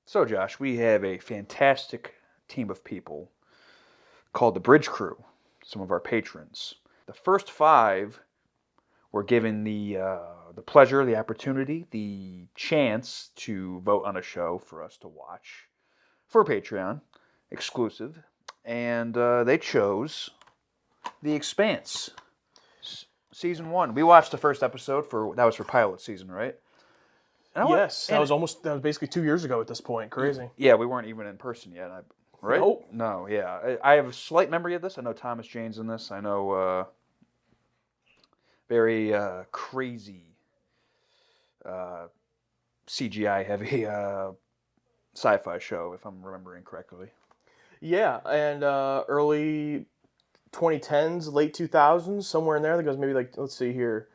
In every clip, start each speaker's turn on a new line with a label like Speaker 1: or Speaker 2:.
Speaker 1: So, Josh, we have a fantastic team of people called the Bridge Crew, some of our patrons. The first 5 were given the pleasure, the opportunity, the chance to vote on a show for us to watch for Patreon, exclusive, and they chose The Expanse, season 1. We watched the first episode that was for pilot season, right?
Speaker 2: Yes, that was basically 2 years ago at this point. Crazy.
Speaker 1: Yeah, we weren't even in person yet, right?
Speaker 2: Nope.
Speaker 1: No, yeah. I have a slight memory of this. I know Thomas Jane's in this. I know very crazy CGI-heavy sci-fi show, if I'm remembering correctly.
Speaker 2: Yeah, and early 2010s, late 2000s, somewhere in there. That goes maybe let's see here.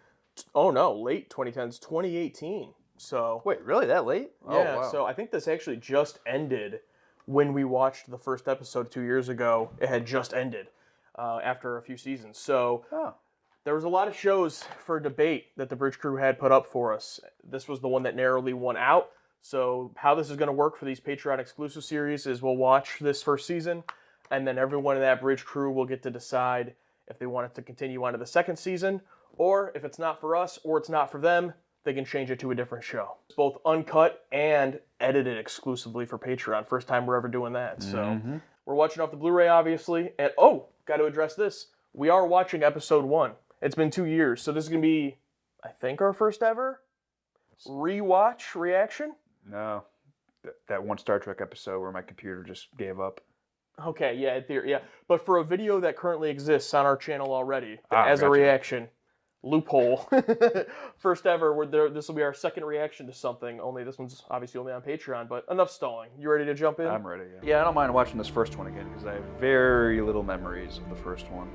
Speaker 2: Oh no, late 2010s, 2018. So
Speaker 1: Wait, really? That late?
Speaker 2: yeah.
Speaker 1: Oh, wow.
Speaker 2: So I think this actually just ended when we watched the first episode 2 years ago. It had just ended after a few seasons. So there was a lot of shows for debate that the Bridge Crew had put up for us. This was the one that narrowly won out. So how this is going to work for these Patreon exclusive series is we'll watch this first season, and then everyone in that Bridge Crew will get to decide if they want it to continue on to the second season, or if it's not for us or it's not for them, they can change it to a different show. It's both uncut and edited exclusively for Patreon. First time we're ever doing that. So we're watching off the Blu-ray, obviously. And got to address this. We are watching episode 1. It's been 2 years, so this is going to be, I think, our first ever rewatch reaction.
Speaker 1: No. That one Star Trek episode where my computer just gave up.
Speaker 2: Okay, yeah, in theory, yeah. But for a video that currently exists on our channel already, as
Speaker 1: gotcha.
Speaker 2: a reaction, loophole, first ever, this will be our second reaction to something, only this one's obviously only on Patreon, but enough stalling. You ready to jump in?
Speaker 1: I'm ready, yeah. Yeah, I don't mind watching this first one again, because I have very little memories of the first one.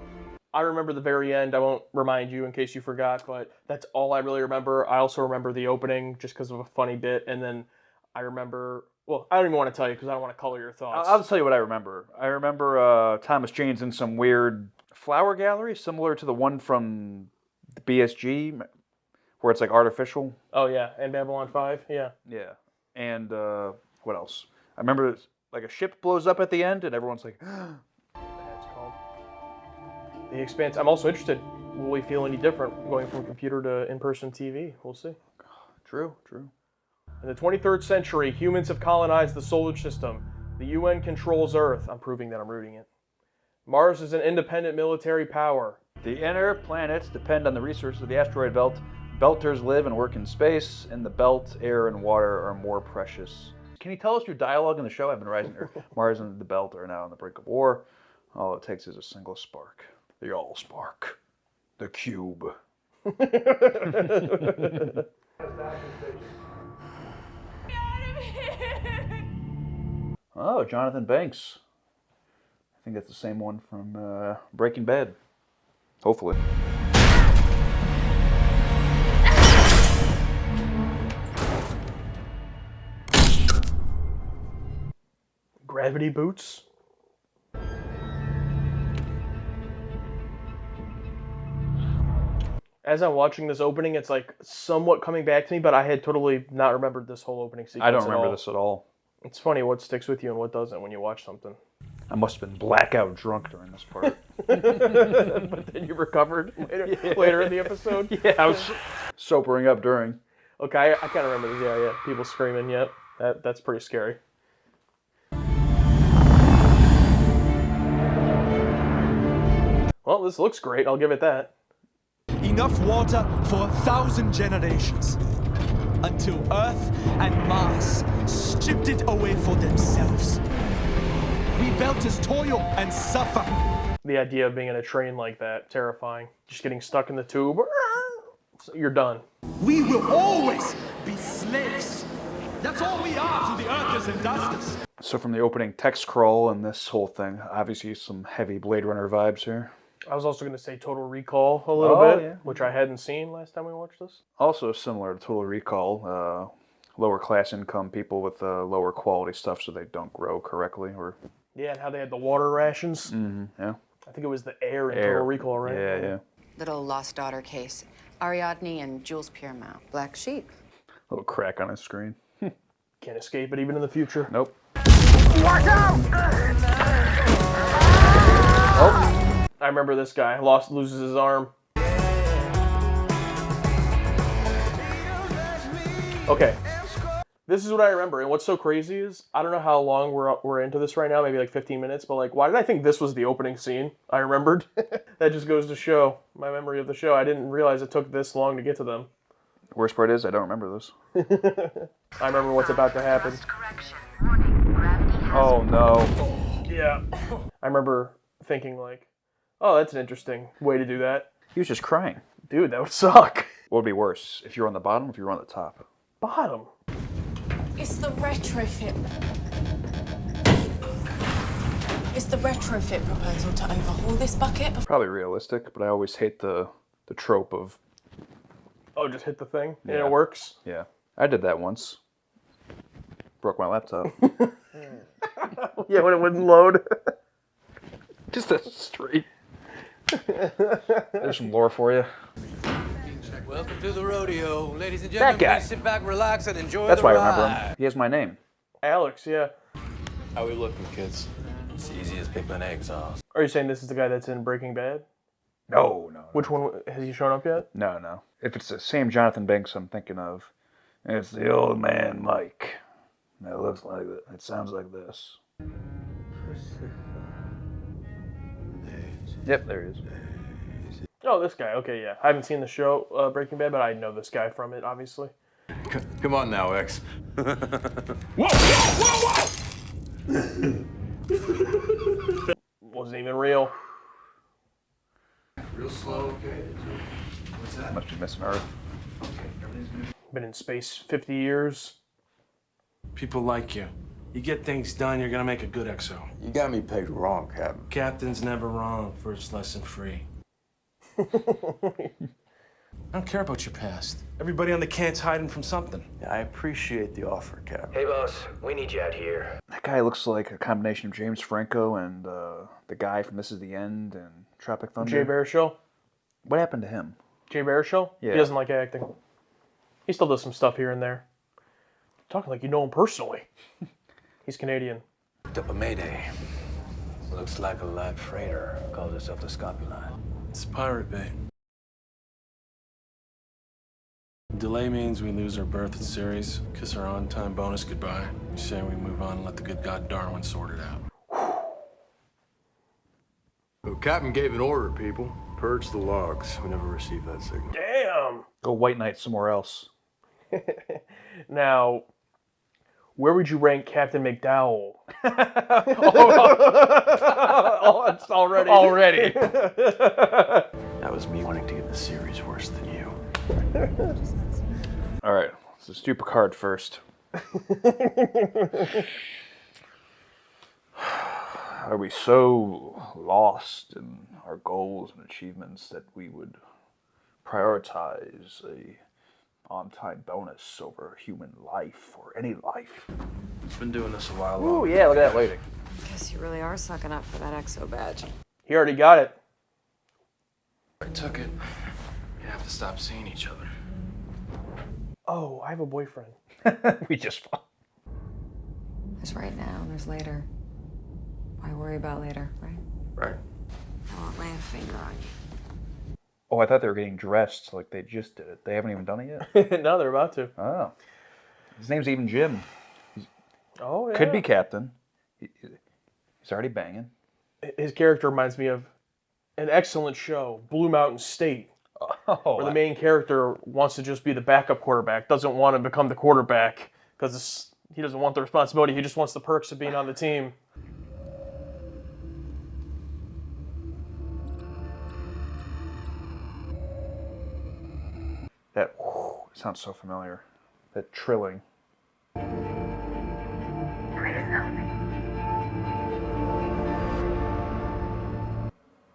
Speaker 2: I remember the very end. I won't remind you in case you forgot, but that's all I really remember. I also remember the opening just because of a funny bit, and then I remember... Well, I don't even want to tell you because I don't want to color your thoughts.
Speaker 1: I'll just tell you what I remember. I remember Thomas Jane's in some weird flower gallery, similar to the one from the BSG, where it's like artificial.
Speaker 2: Oh, yeah, and Babylon 5, yeah.
Speaker 1: Yeah. And what else? I remember like a ship blows up at the end, and everyone's like...
Speaker 2: That's called The Expanse. I'm also interested. Will we feel any different going from computer to in-person TV? We'll see.
Speaker 1: True.
Speaker 2: In the 23rd century, humans have colonized the solar system. The UN controls Earth. I'm proving that I'm rooting it. Mars is an independent military power.
Speaker 1: The inner planets depend on the resources of the asteroid belt. Belters live and work in space. In the belt, air and water are more precious. Can you tell us your dialogue in the show? I've been rising. Mars and the belt are now on the brink of war. All it takes is a single spark. The all spark. The cube. Oh, Jonathan Banks. I think that's the same one from Breaking Bad. Hopefully.
Speaker 2: Gravity boots? As I'm watching this opening, it's like somewhat coming back to me, but I had totally not remembered this whole opening sequence.
Speaker 1: I don't remember this at all.
Speaker 2: It's funny what sticks with you and what doesn't when you watch something.
Speaker 1: I must have been blackout drunk during this part.
Speaker 2: But then you recovered later in the episode?
Speaker 1: Yeah, I was sobering up during.
Speaker 2: Okay, I kind of remember this. Yeah. People screaming, yep. That's pretty scary. Well, this looks great. I'll give it that.
Speaker 3: Enough water for 1,000 generations. Until Earth and Mars stripped it away for themselves. We Belters toil and suffer.
Speaker 2: The idea of being in a train like that, terrifying. Just getting stuck in the tube. You're done.
Speaker 3: We will always be slaves. That's all we are to the Earthers and Dusters.
Speaker 1: So from the opening text scroll and this whole thing, obviously some heavy Blade Runner vibes here.
Speaker 2: I was also going to say Total Recall a little bit, which I hadn't seen last time we watched this.
Speaker 1: Also similar to Total Recall, lower class income people with lower quality stuff so they don't grow correctly.
Speaker 2: Yeah, and how they had the water rations.
Speaker 1: Yeah.
Speaker 2: I think it was the air in Total Recall, right?
Speaker 1: Yeah.
Speaker 4: Little lost daughter case. Ariadne and Jules Piermont. Black Sheep.
Speaker 1: Little crack on his screen.
Speaker 2: Can't escape it even in the future.
Speaker 1: Nope.
Speaker 5: Watch out!
Speaker 2: Oh, I remember this guy. Loses his arm. Okay. This is what I remember, and what's so crazy is, I don't know how long we're into this right now, maybe like 15 minutes, but like, why did I think this was the opening scene? I remembered. That just goes to show my memory of the show. I didn't realize it took this long to get to them.
Speaker 1: Worst part is I don't remember this.
Speaker 2: I remember what's about to happen.
Speaker 1: Oh no.
Speaker 2: Yeah. I remember thinking like, oh, that's an interesting way to do that.
Speaker 1: He was just crying.
Speaker 2: Dude, that would suck.
Speaker 1: What would be worse? If you're on the bottom or if you're on the top?
Speaker 2: Bottom.
Speaker 6: It's the retrofit. It's the retrofit proposal to overhaul this bucket.
Speaker 1: Probably realistic, but I always hate the trope of...
Speaker 2: Oh, just hit the thing and
Speaker 1: Yeah.
Speaker 2: it works?
Speaker 1: Yeah. I did that once. Broke my laptop.
Speaker 2: Yeah, when it wouldn't load.
Speaker 1: Just a straight. There's some lore for you.
Speaker 7: Welcome to the rodeo, ladies and
Speaker 1: That
Speaker 7: gentlemen.
Speaker 1: guy.
Speaker 7: Please sit back, relax, and enjoy
Speaker 1: That's
Speaker 7: the
Speaker 1: why I
Speaker 7: ride.
Speaker 1: remember him. He has my name.
Speaker 2: Alex, yeah.
Speaker 7: How we looking, kids? It's easy as picking eggs off.
Speaker 2: Are you saying this is the guy that's in Breaking Bad?
Speaker 1: No.
Speaker 2: Which one, has he shown up yet?
Speaker 1: No. If it's the same Jonathan Banks I'm thinking of, it's the old man Mike. And it looks like it. It sounds like this. Yep, there he is.
Speaker 2: Oh, this guy. Okay, yeah. I haven't seen the show Breaking Bad, but I know this guy from it, obviously.
Speaker 8: Come on now, X.
Speaker 2: Wasn't even real.
Speaker 8: Real slow, okay? What's that?
Speaker 1: Must be missing Earth.
Speaker 2: Been in space 50 years.
Speaker 9: People like you. You get things done, you're gonna make a good XO.
Speaker 8: You got me pegged wrong, Captain.
Speaker 9: Captain's never wrong, first lesson free. I don't care about your past. Everybody on the cant's hiding from something.
Speaker 8: Yeah, I appreciate the offer, Captain.
Speaker 10: Hey, boss, we need you out here.
Speaker 1: That guy looks like a combination of James Franco and the guy from This Is the End and Tropic Thunder.
Speaker 2: Jay Baruchel.
Speaker 1: What happened to him?
Speaker 2: Jay Baruchel?
Speaker 1: Yeah.
Speaker 2: He doesn't like acting. He still does some stuff here and there. Talking like you know him personally. He's Canadian.
Speaker 7: Up a mayday. Looks like a light freighter. Calls herself the Scopuli.
Speaker 9: It's Pirate Bay. Delay means we lose our berth at Ceres, kiss our on-time bonus goodbye. We say we move on and let the good God Darwin sort it out.
Speaker 8: The Captain gave an order, people. Purge the logs. We never received that signal.
Speaker 2: Damn!
Speaker 1: Go White Knight somewhere else.
Speaker 2: Now, where would you rank Captain McDowell? Oh, it's already.
Speaker 1: Already.
Speaker 8: That was me wanting to get the series worse than you.
Speaker 1: All right, so stupid card first. Are we so lost in our goals and achievements that we would prioritize a on-time bonus over human life or any life?
Speaker 9: Been doing this a while.
Speaker 1: Oh yeah, look at that lady.
Speaker 4: Guess you really are sucking up for that EXO badge.
Speaker 2: He already got it.
Speaker 9: I took it. You have to stop seeing each other.
Speaker 2: Oh, I have a boyfriend.
Speaker 1: We just fought.
Speaker 4: There's right now and there's later. Why worry about later, right?
Speaker 8: Right.
Speaker 4: I won't lay a finger on you.
Speaker 1: Oh, I thought they were getting dressed like they just did it. They haven't even done it yet?
Speaker 2: No, they're about to.
Speaker 1: Oh. His name's even Jim.
Speaker 2: Oh, yeah.
Speaker 1: Could be Captain. He's already banging.
Speaker 2: His character reminds me of an excellent show, Blue Mountain State,
Speaker 1: Oh,
Speaker 2: where the main character wants to just be the backup quarterback, doesn't want to become the quarterback because he doesn't want the responsibility. He just wants the perks of being on the team.
Speaker 1: that sounds so familiar. That trilling.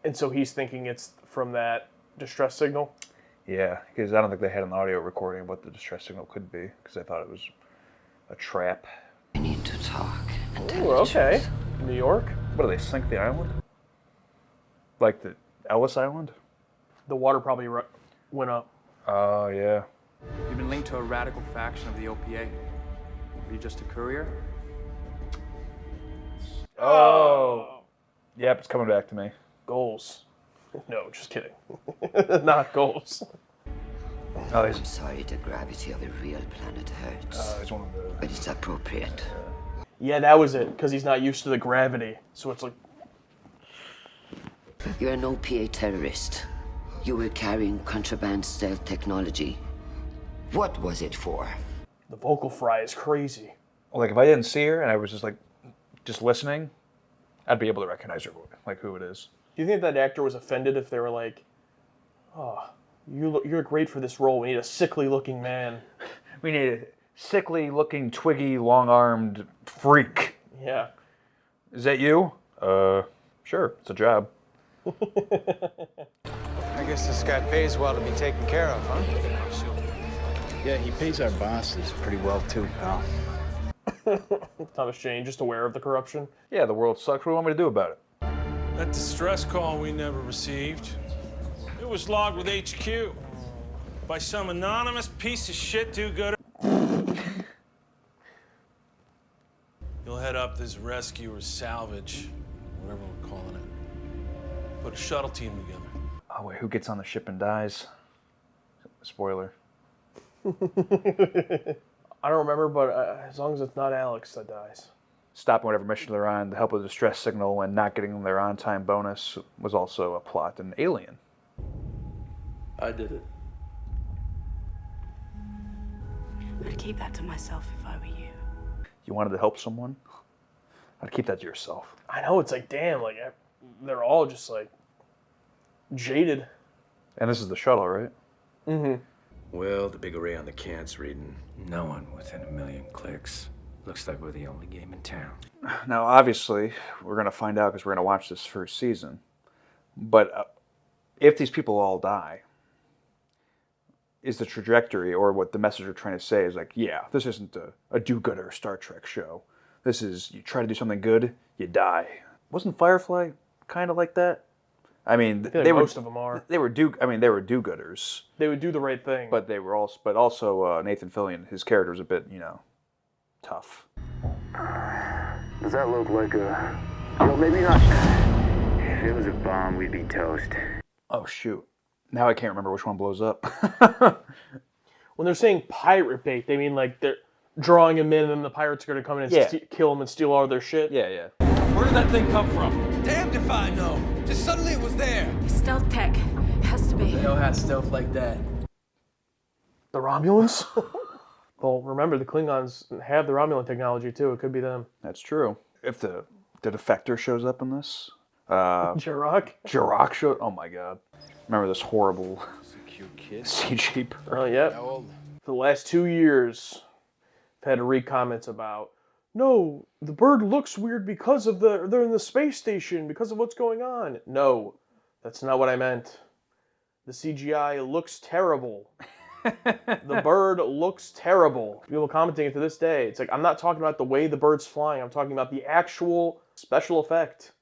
Speaker 2: And so he's thinking it's from that distress signal.
Speaker 1: Yeah, because I don't think they had an audio recording of what the distress signal could be, because I thought it was a trap.
Speaker 4: We need to talk and tell
Speaker 2: Ooh,
Speaker 4: the
Speaker 2: okay.
Speaker 4: truth.
Speaker 2: New York.
Speaker 1: What, do they sink the island? Like the Ellis Island?
Speaker 2: The water probably went up.
Speaker 1: Oh, yeah.
Speaker 11: You've been linked to a radical faction of the OPA. Are you just a courier?
Speaker 1: Oh. Yep, it's coming back to me.
Speaker 2: Goals. No, just kidding. Not goals.
Speaker 1: Oh,
Speaker 12: I'm sorry the gravity of a real planet hurts.
Speaker 1: he's one of the...
Speaker 12: But it's appropriate.
Speaker 2: Yeah, that was it, because he's not used to the gravity. So it's like...
Speaker 12: You're an OPA terrorist. You were carrying contraband stealth technology. What was it for?
Speaker 2: The vocal fry is crazy.
Speaker 1: Like, if I didn't see her and I was just listening, I'd be able to recognize her, like, who it is.
Speaker 2: Do you think that actor was offended if they were like, oh, you're great for this role. We need a sickly-looking man.
Speaker 1: We need a sickly-looking, twiggy, long-armed freak.
Speaker 2: Yeah.
Speaker 1: Is that you? Sure. It's a job.
Speaker 13: I guess this guy pays well to be taken care of, huh?
Speaker 14: Yeah, he pays our bosses pretty well too, pal.
Speaker 2: Thomas Jane, just aware of the corruption.
Speaker 1: Yeah, the world sucks. What do you want me to do about it?
Speaker 9: That distress call we never received. It was logged with HQ by some anonymous piece of shit do-gooder. You'll head up this rescue or salvage, whatever we're calling it. Put a shuttle team together.
Speaker 1: Oh, wait, who gets on the ship and dies? Spoiler.
Speaker 2: I don't remember, but as long as it's not Alex that dies.
Speaker 1: Stopping whatever mission they're on to help with a distress signal and not getting their on-time bonus was also a plot in Alien.
Speaker 7: I did it.
Speaker 6: I'd keep that to myself if I were you.
Speaker 1: You wanted to help someone? I'd keep that to yourself.
Speaker 2: I know, it's like, damn, like, they're all just, like, jaded.
Speaker 1: And this is the shuttle, right?
Speaker 2: Mm-hmm.
Speaker 7: Well, the big array on the can's reading no one within 1 million clicks. Looks like we're the only game in town.
Speaker 1: Now, obviously, we're going to find out because we're going to watch this first season. But if these people all die, is the trajectory or what the message they're trying to say is like, yeah, this isn't a do-gooder Star Trek show. This is, you try to do something good, you die. Wasn't Firefly kind of like that? I mean,
Speaker 2: most of them are.
Speaker 1: They were do-gooders.
Speaker 2: They would do the right thing.
Speaker 1: But they were also Nathan Fillion, his character was a bit, tough.
Speaker 10: Does that look like a... Well, maybe not. If it was a bomb, we'd be toast.
Speaker 1: Oh, shoot. Now I can't remember which one blows up.
Speaker 2: When they're saying pirate bait, they mean like they're drawing him in and then the pirates are going to come in and kill him and steal all their shit?
Speaker 1: Yeah.
Speaker 3: Where did that thing come from? Damned if I know. Just suddenly it was there.
Speaker 6: Stealth tech. It has to be.
Speaker 11: They all had stealth like that.
Speaker 2: The Romulans? Well, remember, the Klingons have the Romulan technology, too. It could be them.
Speaker 1: That's true. If the defector shows up in this...
Speaker 2: Jirok?
Speaker 1: Jirok shows... Oh, my God. Remember this horrible CG bird?
Speaker 2: Oh, yeah. For the last 2 years, I've had to read comments about, no, the bird looks weird because of they're in the space station, because of what's going on. No, that's not what I meant. The CGI looks terrible. The bird looks terrible. People commenting it to this day. It's like, I'm not talking about the way the bird's flying. I'm talking about the actual special effect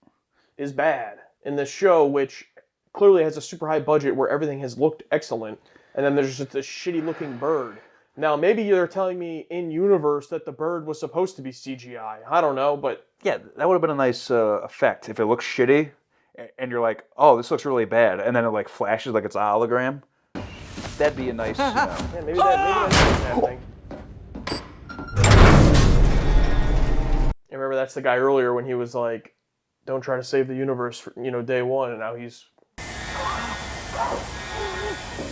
Speaker 2: is bad in this show, which clearly has a super high budget where everything has looked excellent. And then there's just a shitty looking bird. Now, maybe you're telling me in universe that the bird was supposed to be CGI. I don't know, but...
Speaker 1: Yeah, that would have been a nice effect if it looks shitty and you're like, oh, this looks really bad. And then it like flashes like it's a hologram. That'd be a nice,
Speaker 2: Yeah, maybe that's what's happening. I remember that's the guy earlier when he was like, don't try to save the universe for, day one, and now he's...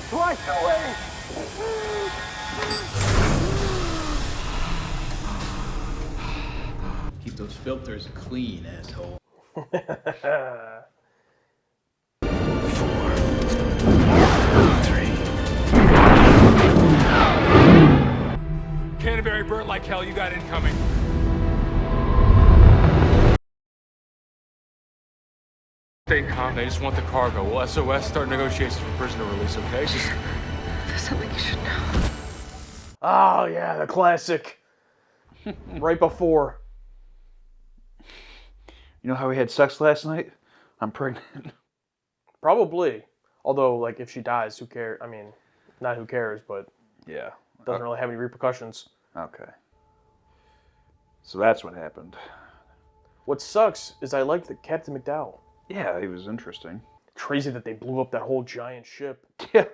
Speaker 5: Twice away!
Speaker 14: Keep those filters clean, asshole.
Speaker 15: Canterbury burnt like hell. You got incoming. Stay calm. They just want the cargo. We'll SOS start negotiations for prisoner release, okay? Just...
Speaker 6: There's something you should know.
Speaker 2: Oh, yeah, the classic. Right before.
Speaker 1: You know how we had sex last night? I'm pregnant.
Speaker 2: Probably. Although, like, if she dies, who cares? I mean, not who cares, but...
Speaker 1: Yeah.
Speaker 2: Doesn't really have any repercussions.
Speaker 1: Okay. So that's what happened.
Speaker 2: What sucks is I liked the Captain McDowell.
Speaker 1: Yeah, he was interesting.
Speaker 2: Crazy that they blew up that whole giant ship.
Speaker 1: Yeah.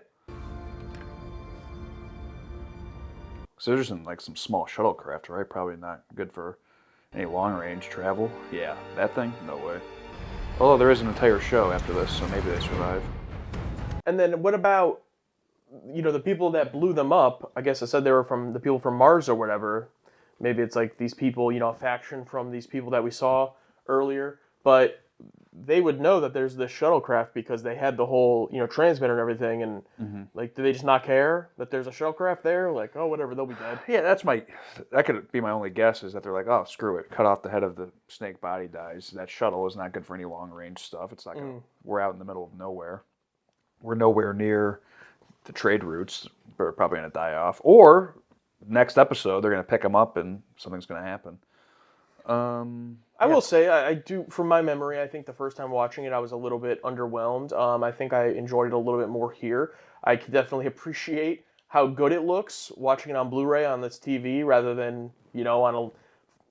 Speaker 1: So they're just in like some small shuttlecraft, right? Probably not good for any long-range travel. Yeah, that thing? No way. Although there is an entire show after this, so maybe they survive.
Speaker 2: And then what about, the people that blew them up? I guess I said they were from the people from Mars or whatever. Maybe it's like these people, a faction from these people that we saw earlier. But they would know that there's this shuttlecraft because they had the whole, transmitter and everything. And like, do they just not care that there's a shuttlecraft there? Like, oh, whatever, they'll be dead.
Speaker 1: Yeah, that could be my only guess, is that they're like, oh, screw it, cut off the head of the snake, body dies. That shuttle is not good for any long range stuff. It's not gonna. We're out in the middle of nowhere. We're nowhere near the trade routes. We're probably gonna die off. Or next episode, they're gonna pick them up and something's gonna happen.
Speaker 2: I will say, I do, from my memory, I think the first time watching it, I was a little bit underwhelmed. I think I enjoyed it a little bit more here. I could definitely appreciate how good it looks watching it on Blu-ray on this TV rather than,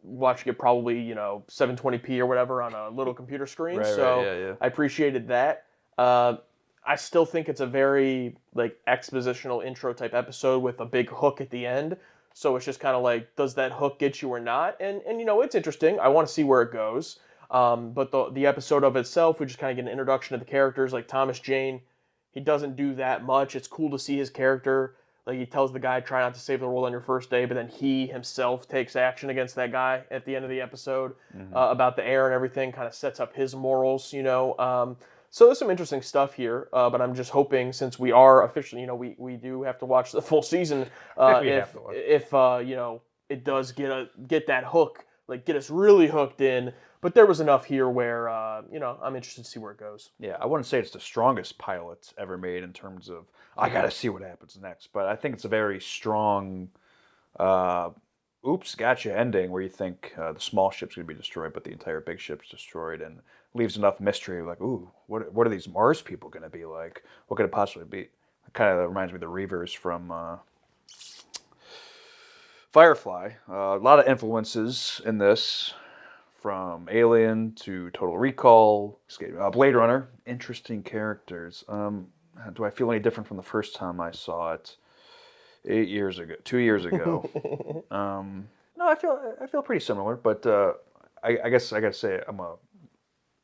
Speaker 2: watching it probably, 720p or whatever on a little computer screen.
Speaker 1: Right,
Speaker 2: I appreciated that. I still think it's a very, expositional intro type episode with a big hook at the end. So it's just kind of like, does that hook get you or not? And it's interesting. I want to see where it goes. But the episode of itself, we just kind of get an introduction to the characters. Like Thomas Jane, he doesn't do that much. It's cool to see his character. Like he tells the guy, try not to save the world on your first day, but then he himself takes action against that guy at the end of the episode about the air and everything, kind of sets up his morals, So there's some interesting stuff here, but I'm just hoping, since we are officially, we do have to watch the full season. If it does get that hook, get us really hooked in. But there was enough here where I'm interested to see where it goes.
Speaker 1: Yeah, I wouldn't say it's the strongest pilot ever made in terms of I got to see what happens next, but I think it's a very strong. Oops, gotcha ending where you think the small ship's going to be destroyed, but the entire big ship's destroyed, and leaves enough mystery. Like, ooh, what are these Mars people going to be like? What could it possibly be? It kind of reminds me of the Reavers from Firefly. A lot of influences in this, from Alien to Total Recall, Blade Runner. Interesting characters. Do I feel any different from the first time I saw it? 2 years ago. No, I feel pretty similar, but I guess I gotta say I'm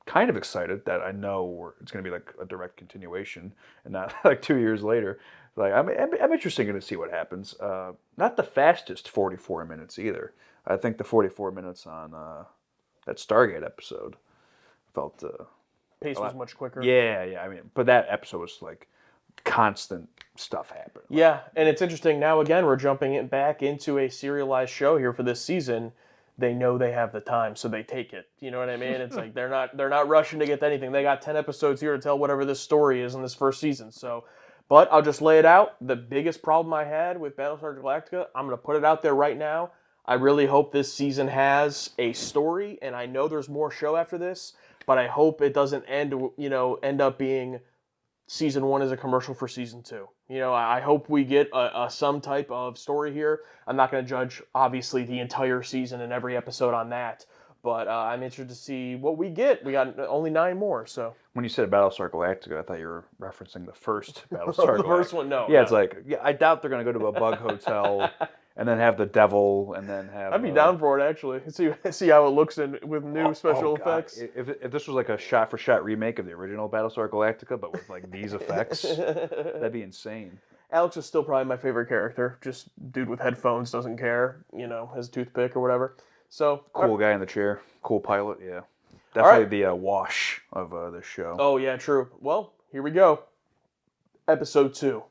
Speaker 1: kind of excited that I know it's gonna be like a direct continuation and not like 2 years later. Like I'm interested to see what happens. Not the fastest 44 minutes either. I think the 44 minutes on that Stargate episode felt
Speaker 2: pace was much quicker.
Speaker 1: Yeah. I mean, but that episode was like constant stuff happening.
Speaker 2: Yeah, and it's interesting. Now again, we're jumping back into a serialized show here for this season. They know they have the time, so they take it. You know what I mean? It's like they're not rushing to get to anything. They got 10 episodes here to tell whatever this story is in this first season. So, but I'll just lay it out. The biggest problem I had with Battlestar Galactica, I'm going to put it out there right now. I really hope this season has a story, and I know there's more show after this, but I hope it doesn't end up being season 1 is a commercial for season 2. I hope we get some type of story here. I'm not going to judge, obviously, the entire season and every episode on that, but I'm interested to see what we get. We got only 9 more, so.
Speaker 1: When you said Battlestar Galactica, I thought you were referencing the first Battlestar Galactica.
Speaker 2: The first one, no.
Speaker 1: Yeah, it's like, I doubt they're going to go to a bug hotel and then have the devil and then have...
Speaker 2: I'd be down for it, actually. See how it looks with new special effects.
Speaker 1: If this was like a shot-for-shot remake of the original Battlestar Galactica, but with like these effects, that'd be insane.
Speaker 2: Alex is still probably my favorite character. Just dude with headphones, doesn't care, his toothpick or whatever. So
Speaker 1: cool guy in the chair, cool pilot, yeah. Definitely the wash of this show.
Speaker 2: Oh yeah, true. Well, here we go. Episode 2.